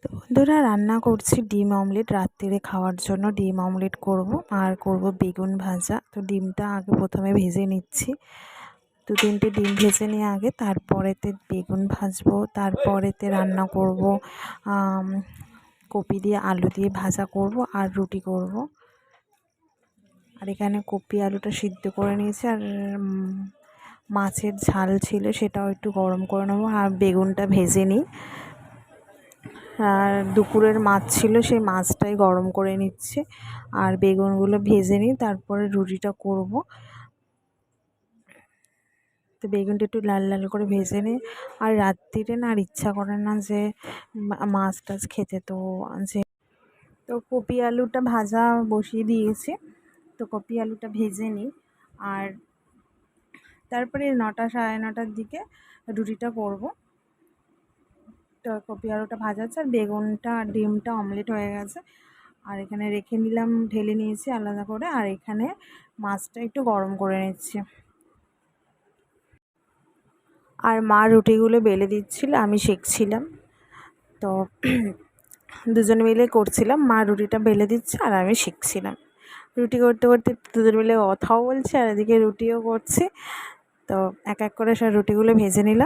তো বন্ধুরা, রান্না করছি ডিম অমলেট। রাত্রিরে খাওয়ার জন্য ডিম অমলেট করব, আর করব বেগুন ভাজা। তো ডিমটা আগে প্রথমে ভেজে নিচ্ছি, 2-3টে ডিম ভেজে নিয়ে আগে, তারপরেতে বেগুন ভাজবো, তারপরেতে রান্না করব কপি দিয়ে আলু দিয়ে ভাজা করব আর রুটি করব। আর এখানে কপি আলুটা সিদ্ধ করে নিয়েছি, আর মাছের ঝাল ছিল সেটাও একটু গরম করে নেবো, আর বেগুনটা ভেজে নিই। আর দুপুরের মাছ ছিল, সেই মাছটাই গরম করে নিচ্ছে, আর বেগুনগুলো ভেজে নিই, তারপরে রুটিটা করব। তো বেগুনটা একটু লাল লাল করে ভেজে নিই। আর রাত্রিরে না আর ইচ্ছা করে না যে মাছ টাছ খেতে, তো কপি আলুটা ভাজা বসিয়ে দিয়েছি। তো কপি আলুটা ভেজে নিই, আর তারপরে 9টা সাড়ে 9টার দিকে রুটিটা করব। তো কপি আলুটা ভাজা আছে, আর বেগুনটা আর ডিমটা অমলেট হয়ে গেছে। আর এখানে রেখে নিলাম, ঢেলে নিয়েছি আলাদা করে। আর এখানে মাছটা একটু গরম করে নিচ্ছি। আর মা রুটিগুলো বেলে দিচ্ছিল, আমি শিখছিলাম। তো দুজন মিলে করছিলাম, মা রুটিটা বেলে দিচ্ছে আর আমি শিখছিলাম। রুটি করতে করতে দুজন মিলে কথাও বলছি আর এদিকে রুটিও করছি। তো এক এক করে সব রুটিগুলো ভেজে নিলাম।